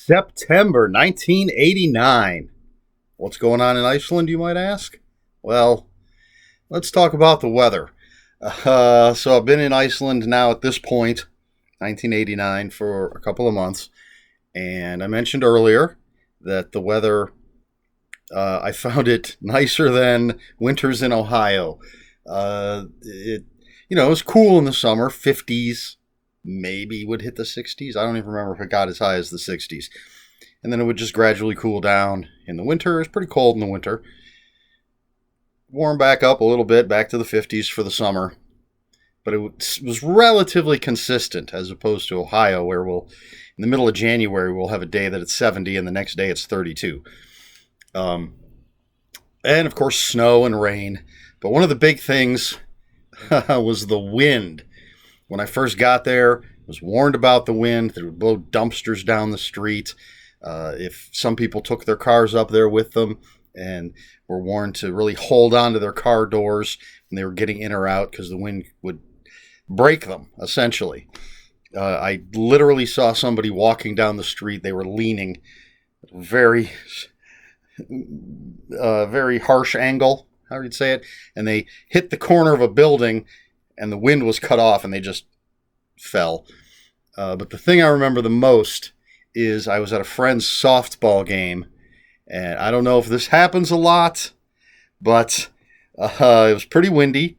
September 1989. What's going on in Iceland, you might ask? Well, let's talk about the weather. So I've been in Iceland now at this point, 1989, for a couple of months. And I mentioned earlier that the weather, I found it nicer than winters in Ohio. It was cool in the summer, 50s, maybe would hit the 60s. I don't even remember if it got as high as the 60s. And then it would just gradually cool down in the winter. It was pretty cold in the winter. Warm back up a little bit, back to the 50s for the summer. But it was relatively consistent as opposed to Ohio, where in the middle of January, we'll have a day that it's 70 and the next day it's 32. And of course, snow and rain. But one of the big things was the wind. When I first got there, I was warned about the wind. They would blow dumpsters down the street. If some people took their cars up there with them and were warned to really hold on to their car doors when they were getting in or out because the wind would break them, essentially. I literally saw somebody walking down the street. They were leaning at a very, very harsh angle, how would you say it? And they hit the corner of a building and the wind was cut off and they just fell. But the thing I remember the most is I was at a friend's softball game, and I don't know if this happens a lot, but it was pretty windy.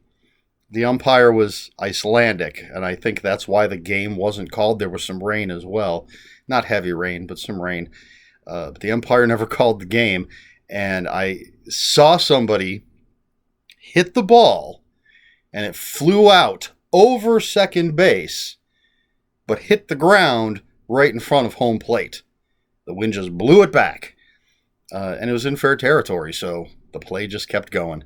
The umpire was Icelandic, and I think that's why the game wasn't called. There was some rain as well. Not heavy rain, but some rain. But the umpire never called the game, and I saw somebody hit the ball, and it flew out over second base, but hit the ground right in front of home plate. The wind just blew it back. And it was in fair territory, so the play just kept going.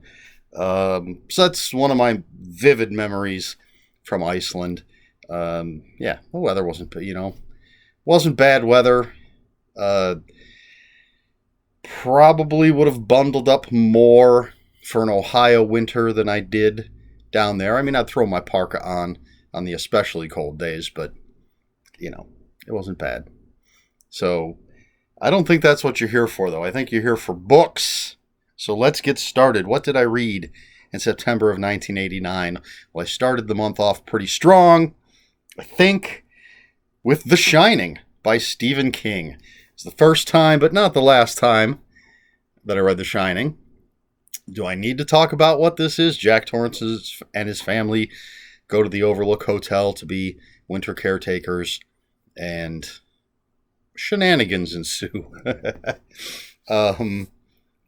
So that's one of my vivid memories from Iceland. The weather wasn't bad weather. Probably would have bundled up more for an Ohio winter than I did down there. I mean, I'd throw my parka on the especially cold days, but, it wasn't bad. So I don't think that's what you're here for, though. I think you're here for books. So let's get started. What did I read in September of 1989? Well, I started the month off pretty strong, I think, with The Shining by Stephen King. It's the first time, but not the last time, that I read The Shining. Do I need to talk about what this is? Jack Torrance and his family go to the Overlook Hotel to be winter caretakers, and shenanigans ensue.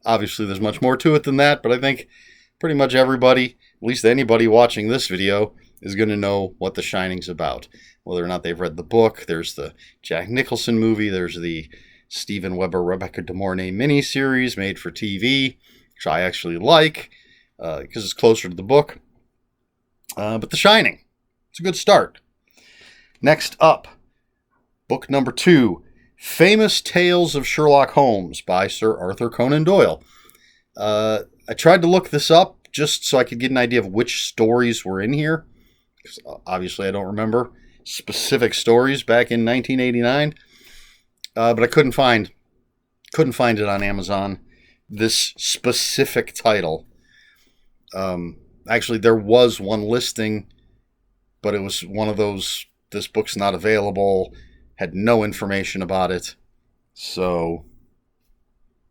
Obviously, there's much more to it than that, but I think pretty much everybody, at least anybody watching this video, is going to know what The Shining's about. Whether or not they've read the book, there's the Jack Nicholson movie, there's the Steven Weber, Rebecca De Mornay miniseries made for TV, which I actually like, because it's closer to the book. But The Shining, it's a good start. Next up, book number 2, Famous Tales of Sherlock Holmes by Sir Arthur Conan Doyle. I tried to look this up just so I could get an idea of which stories were in here, because obviously I don't remember specific stories back in 1989, but I couldn't find it on Amazon, this specific title. Actually, there was one listing, but it was one of those, this book's not available, had no information about it, so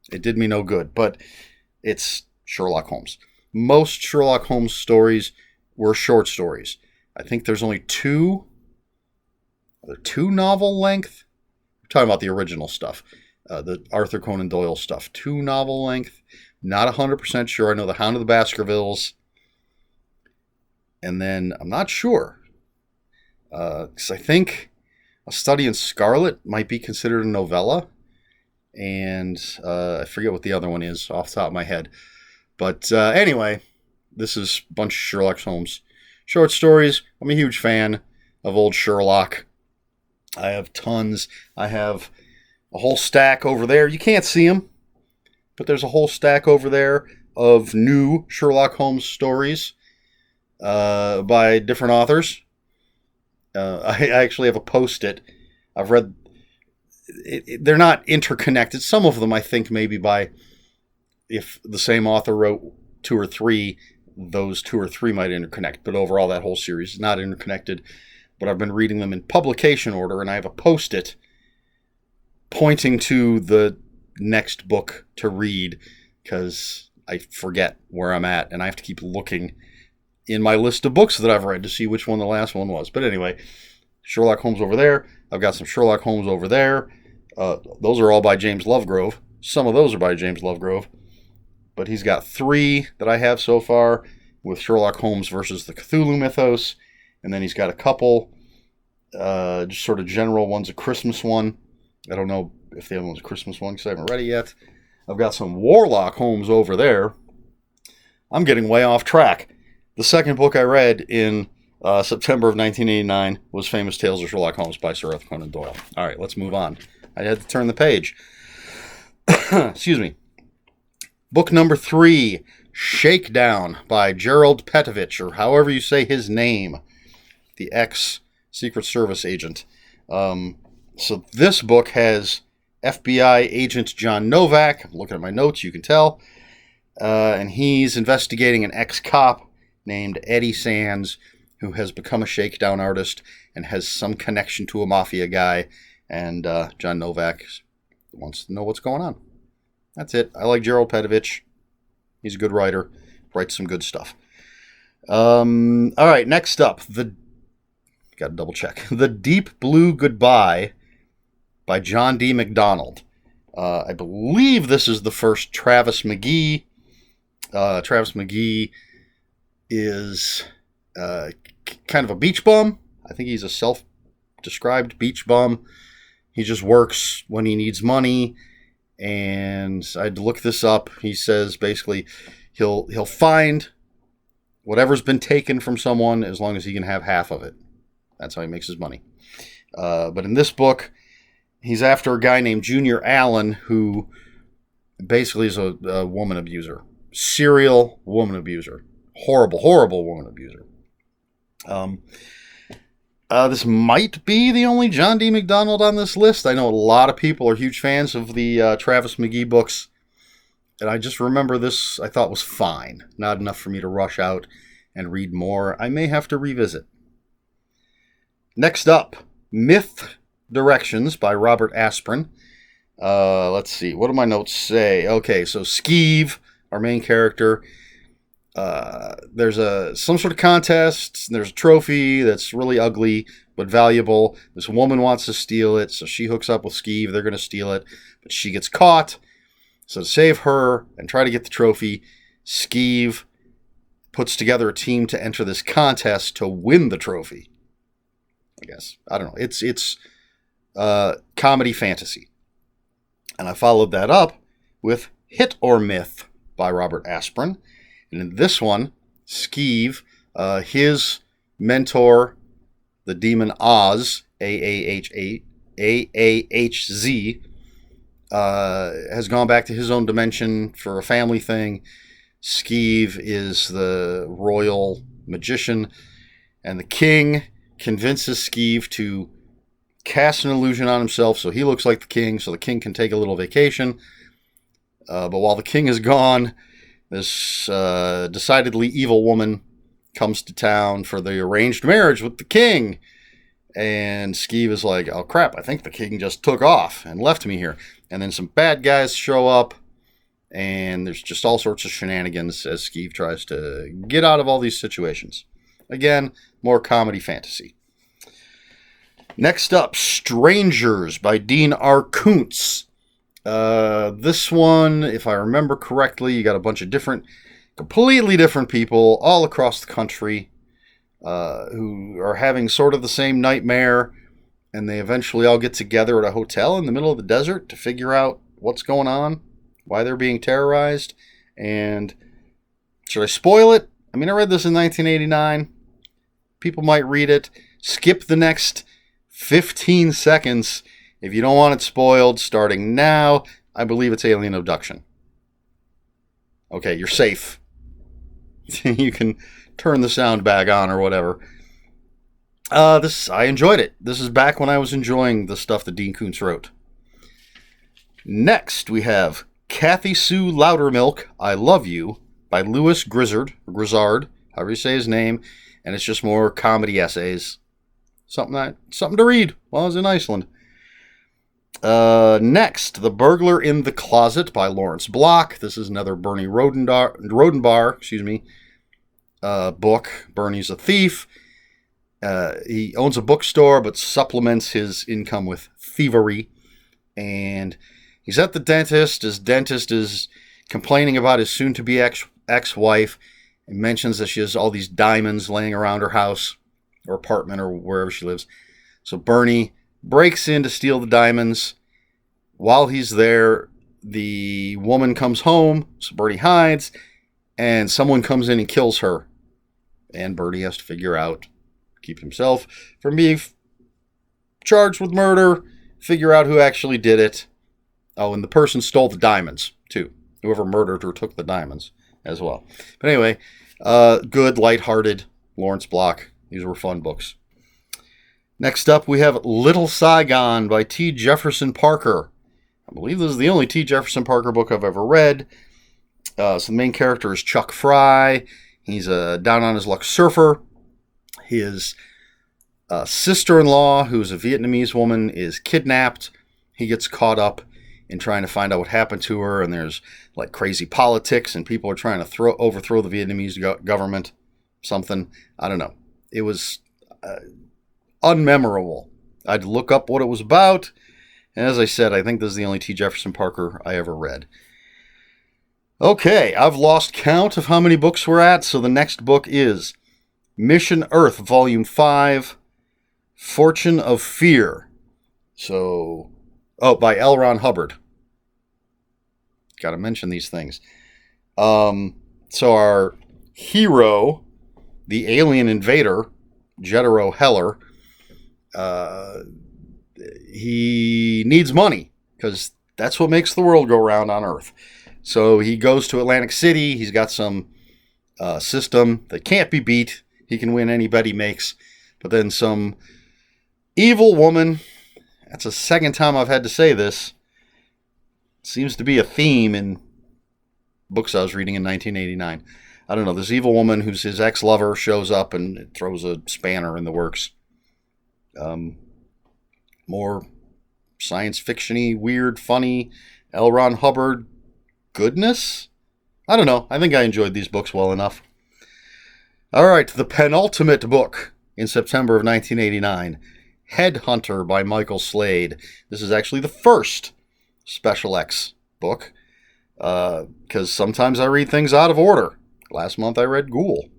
it did me no good. But it's Sherlock Holmes. Most Sherlock Holmes stories were short stories. I think there's only two novel length. I'm talking about the original stuff, the Arthur Conan Doyle stuff. 2 novel length. Not 100% sure. I know The Hound of the Baskervilles. And then I'm not sure, because I think A Study in Scarlet might be considered a novella, and I forget what the other one is off the top of my head. But anyway, this is a bunch of Sherlock Holmes short stories. I'm a huge fan of old Sherlock. I have tons. I have a whole stack over there. You can't see them, but there's a whole stack over there of new Sherlock Holmes stories by different authors. I actually have a Post-it. I've read they're not interconnected. Some of them, I think, maybe if the same author wrote 2 or 3, those 2 or 3 might interconnect. But overall, that whole series is not interconnected. But I've been reading them in publication order, and I have a post-it pointing to the next book to read because I forget where I'm at, and I have to keep looking in my list of books that I've read to see which one the last one was. But anyway, Sherlock Holmes over there. I've got some Sherlock Holmes over there. Those are all by James Lovegrove. Some of those are by James Lovegrove. But he's got 3 that I have so far with Sherlock Holmes versus the Cthulhu Mythos. And then he's got a couple just sort of general. One's a Christmas one. I don't know if the other one's a Christmas one because I haven't read it yet. I've got some Warlock Holmes over there. I'm getting way off track. The second book I read in September of 1989 was Famous Tales of Sherlock Holmes by Sir Arthur Conan Doyle. All right, let's move on. I had to turn the page. Excuse me. Book number 3, Shakedown by Gerald Petovich, or however you say his name, the ex-Secret Service agent. So this book has FBI agent John Novak. I'm looking at my notes, you can tell. And he's investigating an ex-cop named Eddie Sands, who has become a shakedown artist and has some connection to a mafia guy. And John Novak wants to know what's going on. That's it. I like Gerald Petovich. He's a good writer. Writes some good stuff. All right, next up. Got to double check. The Deep Blue Goodbye by John D. MacDonald. I believe this is the first Travis McGee. Travis McGee is kind of a beach bum. I think he's a self-described beach bum. He just works when he needs money. And I had to look this up. He says basically he'll find whatever's been taken from someone as long as he can have half of it. That's how he makes his money. But in this book, he's after a guy named Junior Allen who basically is a woman abuser. Serial woman abuser. Horrible, horrible woman abuser. This might be the only John D. MacDonald on this list. I know a lot of people are huge fans of the Travis McGee books. And I just remember this I thought was fine. Not enough for me to rush out and read more. I may have to revisit. Next up, Myth Directions by Robert Asprin. Let's see. What do my notes say? Okay, so Skeeve, our main character. There's some sort of contest. There's a trophy that's really ugly but valuable. This woman wants to steal it, so she hooks up with Skeeve. They're going to steal it, but she gets caught. So to save her and try to get the trophy, Skeeve puts together a team to enter this contest to win the trophy. I guess. I don't know. It's comedy fantasy. And I followed that up with Hit or Myth by Robert Asprin. And in this one, Skeeve, his mentor, the demon Oz, Aahz, has gone back to his own dimension for a family thing. Skeeve is the royal magician, and the king convinces Skeeve to cast an illusion on himself so he looks like the king, so the king can take a little vacation. But while the king is gone, this decidedly evil woman comes to town for the arranged marriage with the king. And Skeeve is like, oh crap, I think the king just took off and left me here. And then some bad guys show up, and there's just all sorts of shenanigans as Skeeve tries to get out of all these situations. Again, more comedy fantasy. Next up, Strangers by Dean R. Koontz. This one, if I remember correctly, you got a bunch of completely different people all across the country who are having sort of the same nightmare, and they eventually all get together at a hotel in the middle of the desert to figure out what's going on, why they're being terrorized, and should I spoil it? I mean, I read this in 1989. People might read it. Skip the next 15 seconds if you don't want it spoiled. Starting now, I believe it's alien abduction. Okay, you're safe. You can turn the sound back on or whatever. I enjoyed it. This is back when I was enjoying the stuff that Dean Koontz wrote. Next, we have Kathy Sue Loudermilk, I Love You, by Louis Grizzard, however you say his name, and it's just more comedy essays. Something to read while I was in Iceland. Next, The Burglar in the Closet by Lawrence Block. This is another Bernie Rodenbar, book. Bernie's a thief. He owns a bookstore, but supplements his income with thievery. And he's at the dentist. His dentist is complaining about his soon-to-be ex-wife and mentions that she has all these diamonds laying around her house or apartment or wherever she lives. So Bernie breaks in to steal the diamonds. While he's there, the woman comes home, so Bernie hides, and someone comes in and kills her. And Bernie has to figure out, keep himself from being charged with murder, figure out who actually did it. Oh, and the person stole the diamonds, too. Whoever murdered her took the diamonds as well. But anyway, good, lighthearted Lawrence Block. These were fun books. Next up, we have Little Saigon by T. Jefferson Parker. I believe this is the only T. Jefferson Parker book I've ever read. So the main character is Chuck Fry. He's a down-on-his-luck surfer. His sister-in-law, who's a Vietnamese woman, is kidnapped. He gets caught up in trying to find out what happened to her, and there's like crazy politics, and people are trying to overthrow the Vietnamese government. Something. I don't know. It was unmemorable. I'd look up what it was about, and as I said, I think this is the only T. Jefferson Parker I ever read. Okay, I've lost count of how many books we're at, so the next book is Mission Earth, Volume 5, Fortune of Fear. By L. Ron Hubbard. Gotta mention these things. So our hero, the alien invader, Jetero Heller, he needs money, because that's what makes the world go round on Earth. So he goes to Atlantic City. He's got some system that can't be beat. He can win any bet he makes. But then some evil woman, that's the second time I've had to say this, seems to be a theme in books I was reading in 1989. I don't know, this evil woman who's his ex-lover shows up and throws a spanner in the works. More science fiction-y, weird, funny, L. Ron Hubbard goodness? I don't know. I think I enjoyed these books well enough. All right, the penultimate book in September of 1989, Headhunter by Michael Slade. This is actually the first Special X book, because sometimes I read things out of order. Last month I read Ghoul,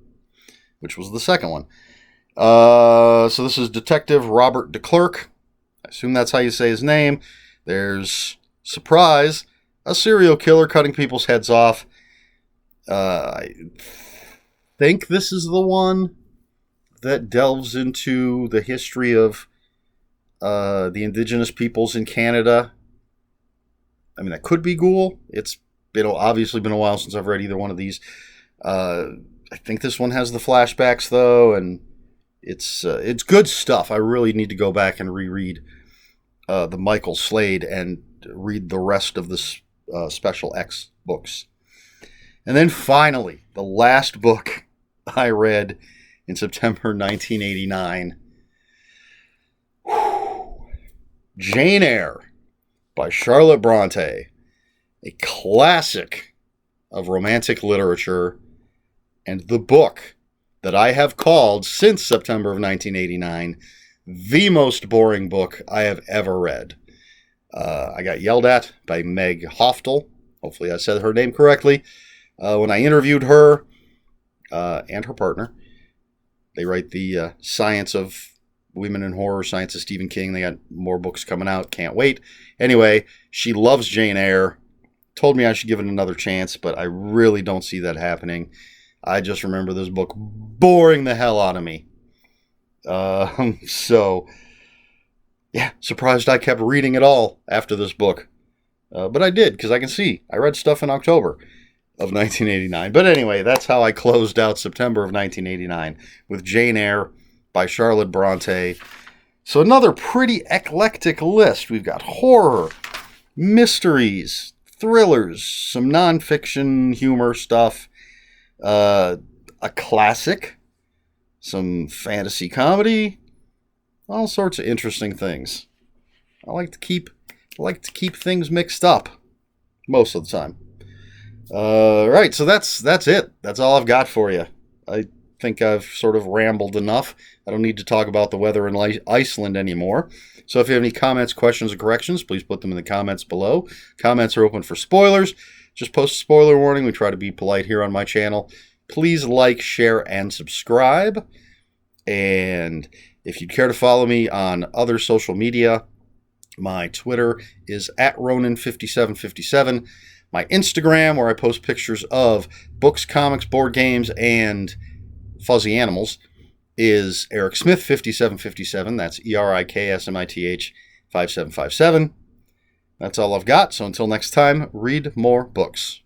which was the second one. So this is Detective Robert DeClercq. I assume that's how you say his name. There's, surprise, a serial killer cutting people's heads off. I think this is the one that delves into the history of the indigenous peoples in Canada. I mean, that could be Ghoul. It's obviously been a while since I've read either one of these. I think this one has the flashbacks, though, and it's good stuff. I really need to go back and reread the Michael Slade and read the rest of the Special X books. And then finally, the last book I read in September 1989, Jane Eyre by Charlotte Bronte, a classic of romantic literature, and the book that I have called, since September of 1989, the most boring book I have ever read. I got yelled at by Meg Hoftel. Hopefully I said her name correctly. When I interviewed her and her partner, they write the Science of Women in Horror, Science of Stephen King. They got more books coming out. Can't wait. Anyway, she loves Jane Eyre. Told me I should give it another chance, but I really don't see that happening. I just remember this book boring the hell out of me. So, yeah, surprised I kept reading it all after this book. But I did, because I can see. I read stuff in October of 1989. But anyway, that's how I closed out September of 1989 with Jane Eyre by Charlotte Bronte. So another pretty eclectic list. We've got horror, mysteries, thrillers, some nonfiction humor stuff, a classic, some fantasy comedy, all sorts of interesting things. I like to keep things mixed up most of the time. Right, so that's it. That's all I've got for you. I think I've sort of rambled enough. I don't need to talk about the weather in Iceland anymore. So if you have any comments, questions, or corrections, please put them in the comments below. Comments are open for spoilers. Just post a spoiler warning. We try to be polite here on my channel. Please like, share, and subscribe. And if you'd care to follow me on other social media, my Twitter is @Ronin5757. My Instagram, where I post pictures of books, comics, board games, and fuzzy animals, is Eric Smith 5757. That's ERIKSMITH 5757. That's all I've got. So until next time, read more books.